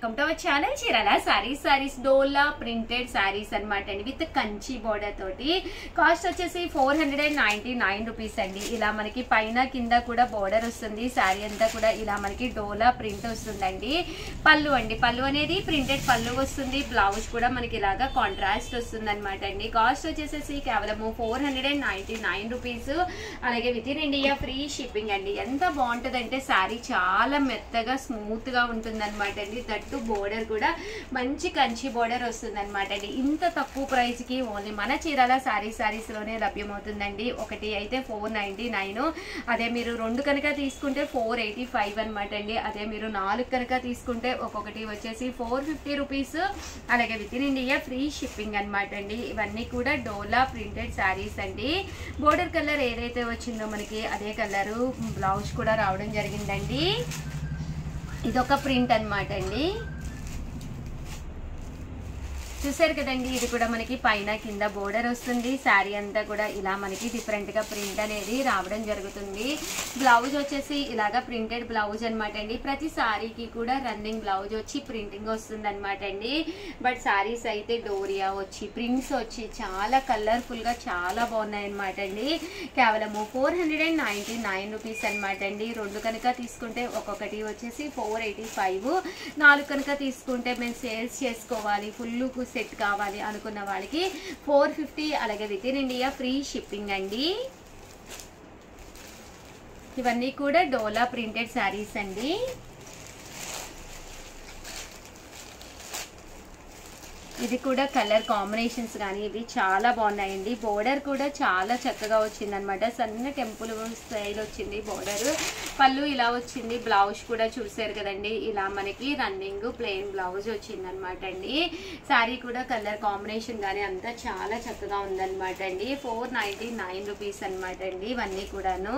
Welcome to our channel Chirala saris dola printed saris అన్నమాట అండి with Kanchi border తోటి. కాస్ట్ వచ్చేసి 499 రూపీస్ అండి. ఇలా మనకి పైన కింద కూడా బోర్డర్ వస్తుంది. సారీ అంతా కూడా ఇలా మనకి డోలా ప్రింట్ వస్తుందండి. పళ్ళు అండి, పళ్ళు అనేది ప్రింటెడ్ పళ్ళు వస్తుంది. బ్లౌజ్ కూడా మనకి ఇలాగా కాంట్రాస్ట్ వస్తుంది అనమాట అండి. కాస్ట్ వచ్చేసేసి కేవలము 499 రూపీస్. అలాగే with in India free shipping అండి. ఎంత బాగుంటుందంటే సారీ చాలా మెత్తగా స్మూత్ గా ఉంటుంది అనమాట అండి. దట్టు బోర్డర్ కూడా మంచి కంచి బోర్డర్ వస్తుంది అనమాట అండి. ఇంత తక్కువ ప్రైస్ కి ఓన్లీ మన చీరాల సారీస్ లోనే లభ్యమవుతుందండి. ఒకటి అయితే 499, అదే మీరు రెండు కనుక తీసుకుంటే 485 అనమాట అండి. అదే మీరు 4 కనుక తీసుకుంటే ఒక్కొక్కటి వచ్చేసి 450 రూపీస్. అలాగే with in India free shipping అనమాట అండి. ఇవన్నీ కూడా డోలా ప్రింటెడ్ సారీస్ అండి. బోర్డర్ కలర్ ఏదైతే వచ్చిందో మనకి అదే కలరు బ్లౌజ్ కూడా రావడం జరిగిందండి. ఇదొక ప్రింట్ అనమాట అండి. చూసారు కదండి, ఇది కూడా మనకి పైన కింద బోర్డర్ వస్తుంది. శారీ అంతా కూడా ఇలా మనకి డిఫరెంట్ గా ప్రింట్ అనేది రావడం జరుగుతుంది. బ్లౌజ్ వచ్చేసి ఇలాగా ప్రింటెడ్ బ్లౌజ్ అనమాట అండి. ప్రతి శారీకి కూడా రన్నింగ్ బ్లౌజ్ వచ్చి ప్రింటింగ్ వస్తుంది అనమాట అండి. బట్ శారీస్ అయితే డోరియా వచ్చి ప్రింట్స్ వచ్చి చాలా కలర్ఫుల్ గా చాలా బాగున్నాయి అనమాట అండి. కేవలము 499 రూపీస్ అనమాట అండి. రెండు కనుక తీసుకుంటే ఒక్కొక్కటి వచ్చేసి 485. 4 కనుక తీసుకుంటే మేము సేల్స్ చేసుకోవాలి, ఫుల్ సెట్ కావాలి అనుకున్న వాళ్ళకి 450. అలాగే with in India free shipping అండి. ఇవన్నీ కూడా డోలా ప్రింటెడ్ శారీస్ అండి. ఇది కూడా కలర్ కాంబినేషన్స్ కానీ ఇవి చాలా బాగున్నాయండి. బోర్డర్ కూడా చాలా చక్కగా వచ్చింది అనమాట. సన్న టెంపుల్ స్టైల్ వచ్చింది బోర్డర్. పళ్ళు ఇలా వచ్చింది. బ్లౌజ్ కూడా చూసారు కదండి, ఇలా మనకి రన్నింగ్ ప్లెయిన్ బ్లౌజ్ వచ్చింది అనమాట అండి. శారీ కూడా కలర్ కాంబినేషన్ కానీ అంతా చాలా చక్కగా ఉందన్నమాట అండి. 499 రూపీస్ అనమాట అండి. ఇవన్నీ కూడాను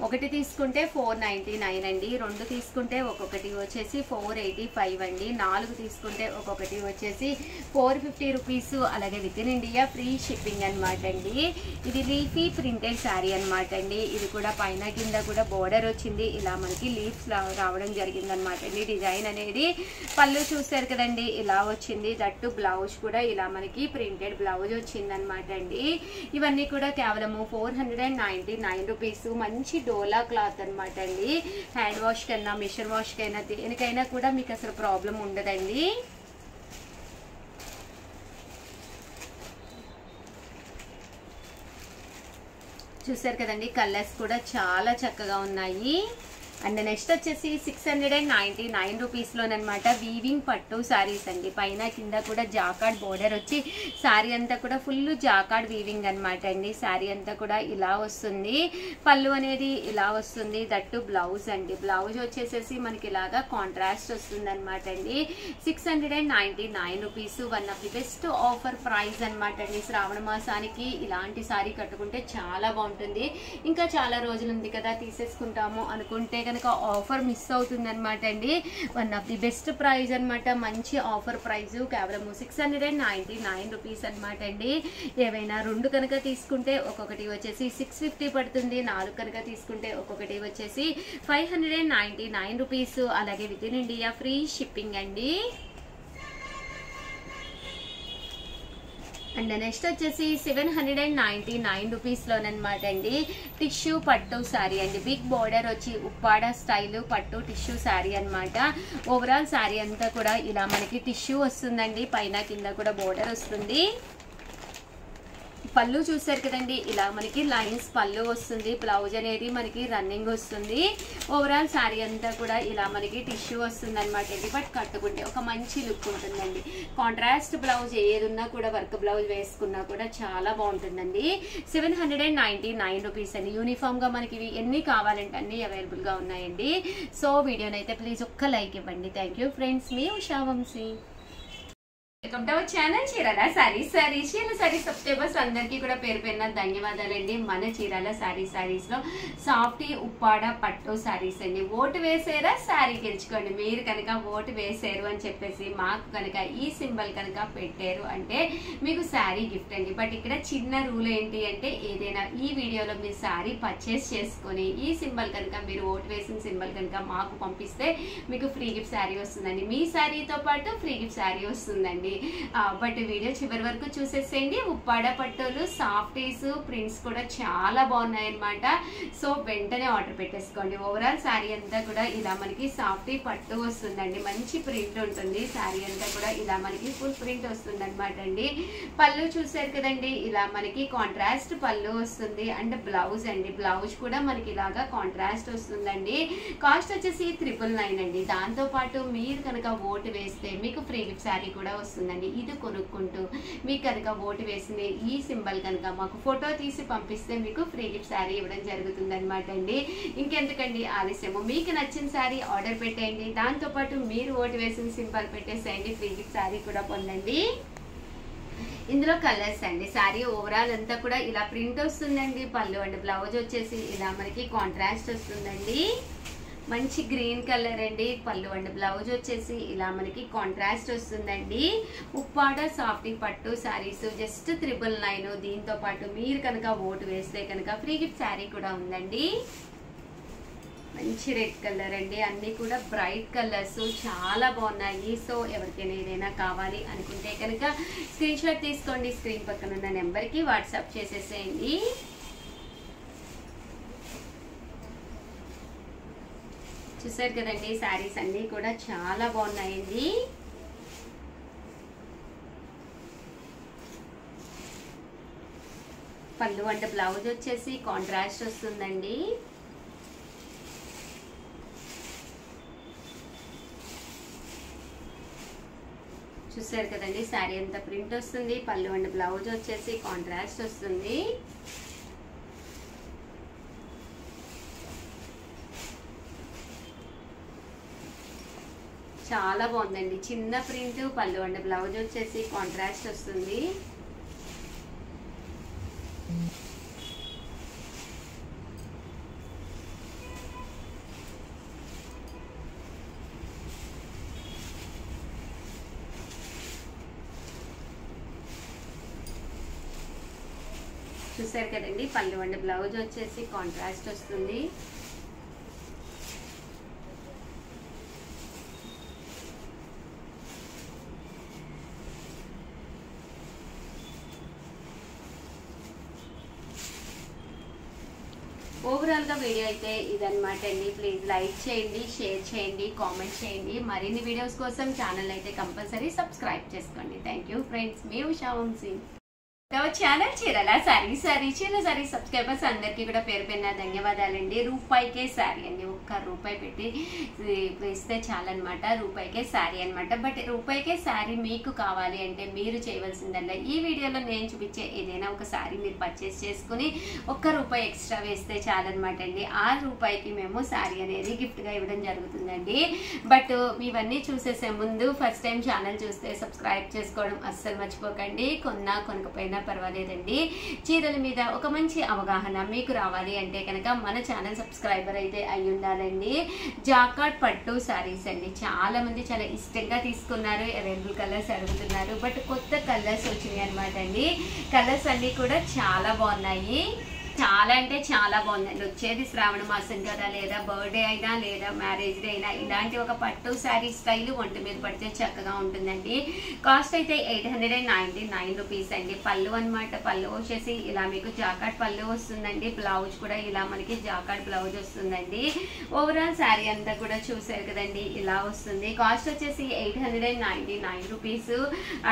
ఒకటి తీసుకుంటే 499 అండి. రెండు తీసుకుంటే ఒక్కొక్కటి వచ్చేసి 485 అండి. 4 తీసుకుంటే ఒక్కొక్కటి వచ్చేసి 450 రూపీస్. అలాగే with in India free shipping అనమాట అండి. ఇది లీఫీ ప్రింటెడ్ శారీ అనమాట అండి. ఇది కూడా పైన కింద కూడా బోర్డర్ వచ్చింది. ఇలా మనకి లీఫ్స్ రావడం జరిగింది అనమాట అండి. డిజైన్ అనేది పళ్ళు చూసారు కదండి, ఇలా వచ్చింది. దట్టు బ్లౌజ్ కూడా ఇలా మనకి ప్రింటెడ్ బ్లౌజ్ వచ్చింది అనమాట అండి. ఇవన్నీ కూడా కేవలము 499 రూపీస్. మంచి డోలా క్లాత్ అనమాట అండి. హ్యాండ్ వాష్ కైనా మిషన్ వాష్ కైనా దేనికైనా కూడా మీకు అసలు ప్రాబ్లం ఉండదండి. చూసారు కదండి, కలర్స్ కూడా చాలా చక్కగా ఉన్నాయి. అండ్ నెక్స్ట్ వచ్చేసి 699 రూపీస్ లోనమాట వీవింగ్ పట్టు శారీస్ అండి. పైన కింద కూడా జాకార్డ్ బోర్డర్ వచ్చి శారీ అంతా కూడా ఫుల్ జాకార్డ్ వీవింగ్ అనమాట అండి. శారీ అంతా కూడా ఇలా వస్తుంది. పళ్ళు అనేది ఇలా వస్తుంది. దట్టు బ్లౌజ్ అండి. బ్లౌజ్ వచ్చేసేసి మనకి ఇలాగా కాంట్రాస్ట్ వస్తుంది అనమాట అండి. 699 rupees. One of the best offer price అనమాట అండి. శ్రావణ మాసానికి ఇలాంటి శారీ కట్టుకుంటే చాలా బాగుంటుంది. ఇంకా చాలా రోజులు ఉంది కదా తీసేసుకుంటాము అనుకుంటే కనుక ఆఫర్ మిస్ అవుతుంది అనమాట అండి. One of the best price అనమాట. మంచి ఆఫర్ ప్రైస్ కేవలం 699 రూపీస్ అనమాట అండి. ఏవైనా రెండు కనుక తీసుకుంటే ఒక్కొక్కటి వచ్చేసి 650 పడుతుంది. 4 కనుక తీసుకుంటే ఒక్కొక్కటి వచ్చేసి 599 రూపీస్. అలాగే with in India free shipping అండి. అండ్ నెక్స్ట్ వచ్చేసి 799 రూపీస్ లోనమాట అండి. టిష్యూ పట్టు శారీ అండి. బిగ్ బోర్డర్ వచ్చి ఉప్పాడ స్టైల్ పట్టు టిష్యూ శారీ అనమాట. ఓవరాల్ శారీ అంతా కూడా ఇలా మనకి టిష్యూ వస్తుందండి. పైన కింద కూడా బోర్డర్ వస్తుంది. పళ్ళు చూసారు కదండి, ఇలా మనకి లైన్స్ పళ్ళు వస్తుంది. బ్లౌజ్ అనేది మనకి రన్నింగ్ వస్తుంది. ఓవరాల్ శారీ అంతా కూడా ఇలా మనకి టిష్యూ వస్తుంది అనమాట అండి. బట్ కట్టుకుంటే ఒక మంచి లుక్ ఉంటుందండి. కాంట్రాస్ట్ బ్లౌజ్ ఏది ఉన్నా కూడా వర్క్ బ్లౌజ్ వేసుకున్నా కూడా చాలా బాగుంటుందండి. 799 రూపీస్ అండి. యూనిఫామ్ గా మనకి ఇవి ఎన్ని కావాలంటే అన్ని అవైలబుల్ గా ఉన్నాయండి. సో వీడియోనైతే ప్లీజ్ ఒక్క లైక్ ఇవ్వండి. Thank you friends. మీ Usha Vamsi. Welcome to our channel Chirala Sarees. Chirala Sarees subscribers అందరికీ కూడా పేరు పేరున ధన్యవాదాలండి. మన చీరాల సారీస్ లో సాఫ్టీ ఉప్పాడ పట్టు సారీస్ అండి. ఓటు వేసారా సారీ గెలుచుకోండి. మీరు కనుక ఓటు వేసారు అని చెప్పేసి మాకు కనుక ఈ సింబల్ కనుక పెట్టారు అంటే మీకు సారీ గిఫ్ట్ అండి. బట్ ఇక్కడ చిన్న రూల్ ఏంటి అంటే ఏదైనా ఈ వీడియోలో మీరు సారీ పర్చేస్ చేసుకొని ఈ సింబల్ కనుక మీరు ఓటు వేసిన సింబల్ కనుక మాకు పంపిస్తే మీకు ఫ్రీ గిఫ్ట్ సారీ వస్తుందండి. మీ సారీతో పాటు ఫ్రీ గిఫ్ట్ సారీ వస్తుందండి. బట్ వీడియో చివరి వరకు చూసేసేయండి. ఉప్పాడ పట్టులు సాఫ్టీస్ ప్రింట్స్ కూడా చాలా బాగున్నాయి అనమాట. సో వెంటనే ఆర్డర్ పెట్టేసుకోండి. ఓవరాల్ శారీ అంతా కూడా ఇలా మనకి సాఫ్టీ పట్టు వస్తుందండి. మంచి ప్రింట్ ఉంటుంది. శారీ అంతా కూడా ఇలా మనకి ఫుల్ ప్రింట్ వస్తుంది అనమాట అండి. పళ్ళు చూసారు కదండి, ఇలా మనకి కాంట్రాస్ట్ పళ్ళు వస్తుంది. అండ్ బ్లౌజ్ అండి, బ్లౌజ్ కూడా మనకి ఇలాగా కాంట్రాస్ట్ వస్తుందండి. కాస్ట్ వచ్చేసి 999 అండి. దాంతో పాటు మీరు కనుక ఓటు వేస్తే మీకు ఫ్రీ గిఫ్ట్ శారీ కూడా వస్తుందండి. ఇది కొనుక్కుంటూ మీకు కనుక ఓటు వేసిన ఈ సింబల్ కనుక మాకు ఫోటో తీసి పంపిస్తే మీకు ఫ్రీ గిఫ్ట్ శారీ ఇవ్వడం జరుగుతుంది అనమాట అండి. ఇంకెందుకండి ఆలస్యము, మీకు నచ్చిన శారీ ఆర్డర్ పెట్టేయండి. దాంతో పాటు మీరు ఓటు వేసిన సింబల్ పెట్టేసేయండి, ఫ్రీ గిఫ్ట్ శారీ కూడా పొందండి. ఇందులో కలర్స్ అండి. శారీ ఓవరాల్ అంతా కూడా ఇలా ప్రింట్ వస్తుందండి. పళ్ళు అండి, బ్లౌజ్ వచ్చేసి ఇలా మనకి కాంట్రాస్ట్ వస్తుందండి. మంచి గ్రీన్ కలర్ అండి. పళ్ళు అండ్ బ్లౌజ్ వచ్చేసి ఇలా మనకి కాంట్రాస్ట్ వస్తుందండి. ఉప్పాడ సాఫ్టీ పట్టు శారీస్ జస్ట్ 999. దీంతో పాటు మీరు కనుక ఓటు వేస్తే కనుక ఫ్రీ గిఫ్ట్ శారీ కూడా ఉందండి. మంచి రెడ్ కలర్ అండి. అన్నీ కూడా బ్రైట్ కలర్స్ చాలా బాగున్నాయి. సో ఎవరికైనా ఏదైనా కావాలి అనుకుంటే కనుక స్క్రీన్ షాట్ తీసుకోండి. స్క్రీన్ పక్కన ఉన్న నెంబర్కి వాట్సాప్ చేసేసేయండి. చూసారు కదండి, శారీస్ అన్నీ కూడా చాలా బాగున్నాయండి. పళ్ళు అంటే బ్లౌజ్ వచ్చేసి కాంట్రాస్ట్ వస్తుందండి. చూసారు కదండి, శారీ అంతా ప్రింట్ వస్తుంది. పళ్ళు అండ్ బ్లౌజ్ వచ్చేసి కాంట్రాస్ట్ వస్తుంది. చాలా బాగుందండి. చిన్న ప్రింట్, పళ్ళు అండ్ బ్లౌజ్ వచ్చేసి కాంట్రాస్ట్ వస్తుంది. చూసారు కదండి, పళ్ళు అండ్ బ్లౌజ్ వచ్చేసి కాంట్రాస్ట్ వస్తుంది. ఓవరాల్ గా వీడియో అయితే ఇదన్నమాట అండి. ప్లీజ్ లైక్ చేయండి, షేర్ చేయండి, కామెంట్ చేయండి. మరిన్ని వీడియోస్ కోసం ఛానల్ అయితే కంపల్సరీ సబ్స్క్రైబ్ చేసుకోండి. థ్యాంక్ యూ ఫ్రెండ్స్, మీ ఉషా వంశీ. ఛానల్ చీరాల సారీ. చీరాల సారీ సబ్స్క్రైబర్స్ అందరికీ కూడా పేరు పేరున ధన్యవాదాలండి. రూపాయికే శారీ అండి. ₹1 పెట్టి ఇస్తే చాలన్నమాట. రూపాయికే శారీ అనమాట. బట్ రూపాయికే శారీ మీకు కావాలి అంటే మీరు చేయవలసిందల్లా ఈ వీడియోలో నేను చూపించే ఏదైనా ఒక శారీ మీరు పర్చేస్ చేసుకుని ₹1 ఎక్స్ట్రా వేస్తే చాలన్నమాట అండి. ₹6కి మేము శారీ అనేది గిఫ్ట్గా ఇవ్వడం జరుగుతుందండి. బట్ ఇవన్నీ చూసేసే ముందు ఫస్ట్ టైం ఛానల్ చూస్తే సబ్స్క్రైబ్ చేసుకోవడం అస్సలు మర్చిపోకండి. కొనకపోయినా పర్వాలేదండి. చీరల మీద ఒక మంచి అవగాహన మీకు రావాలి అంటే కనుక మన ఛానల్ సబ్స్క్రైబర్ అయితే అయి ఉండాలండి. జాకార్డ్ పట్టు శారీస్ అండి. చాలా మంది చాలా ఇష్టంగా తీసుకున్నారు. అవైలబుల్ కలర్స్ అడుగుతున్నారు. బట్ కొత్త కలర్స్ వచ్చినాయి అనమాట అండి. కలర్స్ అన్ని కూడా చాలా బాగున్నాయి. చాలా అంటే చాలా బాగుందండి. వచ్చేది శ్రావణ మాసం కదా, లేదా బర్త్డే అయినా లేదా మ్యారేజ్ డే అయినా ఇలాంటి ఒక పట్టు శారీ స్టైల్ ఒంటి మీద పడితే చక్కగా ఉంటుందండి. కాస్ట్ అయితే ₹899 అండి. పళ్ళు అనమాట. పళ్ళు వచ్చేసి ఇలా మీకు జాకార్డ్ పళ్ళు వస్తుందండి. బ్లౌజ్ కూడా ఇలా మనకి జాకార్డ్ బ్లౌజ్ వస్తుందండి. ఓవరాల్ శారీ అంతా కూడా చూసారు కదండి, ఇలా వస్తుంది. కాస్ట్ వచ్చేసి ₹899.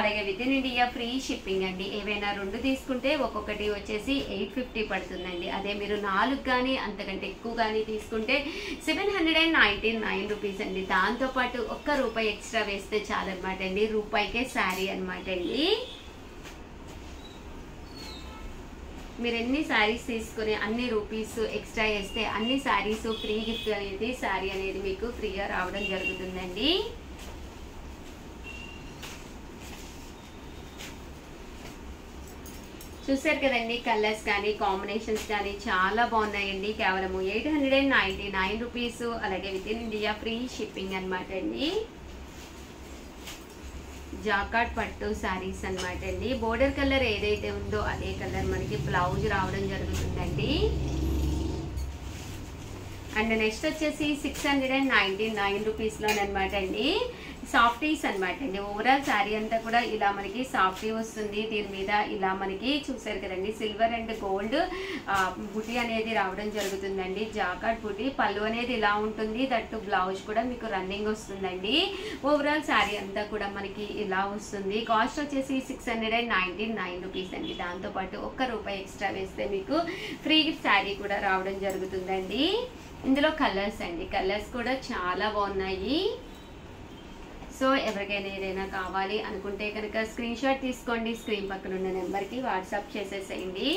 అలాగే with in India free shipping అండి. ఏవైనా 2 తీసుకుంటే ఒక్కొక్కటి వచ్చేసి ₹850 పడుతుంది. అదే మీరు 4 కానీ అంతకంటే ఎక్కువ కానీ తీసుకుంటే ₹799 అండి. దాంతో పాటు ₹1 ఎక్స్ట్రా వేస్తే చాలన్నమాట అండి. రూపాయికే శారీ అనమాట అండి. మీరు ఎన్ని శారీస్ తీసుకుని అన్ని రూపీస్ ఎక్స్ట్రా వేస్తే అన్ని శారీస్ ఫ్రీ గిఫ్ట్ అనేది శారీ అనేది మీకు ఫ్రీగా రావడం జరుగుతుందండి. చూసారు కదండి, కలర్స్ కానీ కాంబినేషన్స్ కానీ చాలా బాగున్నాయండి. కేవలం 899 రూపీస్, అలాగే with in India free shipping అనమాట అండి. జాకాట్ పట్టు శారీస్ అనమాట అండి. బోర్డర్ కలర్ ఏదైతే ఉందో అదే కలర్ మనకి బ్లౌజ్ రావడం జరుగుతుందండి. అండ్ నెక్స్ట్ వచ్చేసి 699 రూపీస్లోనమాట అండి. సాఫ్టీస్ అనమాట అండి. ఓవరాల్ శారీ అంతా కూడా ఇలా మనకి సాఫ్టీ వస్తుంది. దీని మీద ఇలా మనకి చూసారు కదండి, సిల్వర్ అండ్ గోల్డ్ బుటీ అనేది రావడం జరుగుతుందండి. జాకాట్ బుటీ, పళ్ళు అనేది ఇలా ఉంటుంది. దట్టు బ్లౌజ్ కూడా మీకు రన్నింగ్ వస్తుందండి. ఓవరాల్ శారీ అంతా కూడా మనకి ఇలా వస్తుంది. కాస్ట్ వచ్చేసి 699 రూపీస్ అండి. దాంతోపాటు ₹1 ఎక్స్ట్రా వేస్తే మీకు ఫ్రీ గిఫ్ట్ శారీ కూడా రావడం జరుగుతుందండి. ఇందులో కలర్స్ అండి, కలర్స్ కూడా చాలా బాగున్నాయి. సో ఎవరికైనా ఏదైనా కావాలి అనుకుంటే కనుక స్క్రీన్ షాట్ తీసుకోండి, స్క్రీన్ పక్కన ఉన్న నెంబర్కి వాట్సాప్ చేసేసేయండి.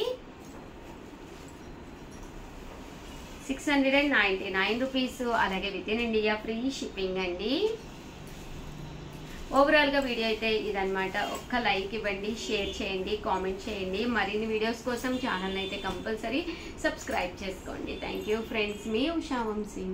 699 రూపీస్, అలాగే with in India free shipping అండి. ఓవరాల్గా వీడియో అయితే ఇదనమాట. ఒక్క లైక్ ఇవ్వండి, షేర్ చేయండి, కామెంట్ చేయండి. మరిన్ని వీడియోస్ కోసం ఛానల్ అయితే కంపల్సరీ సబ్స్క్రైబ్ చేసుకోండి. థ్యాంక్ యూ ఫ్రెండ్స్, మీ ఉషా వంశీ.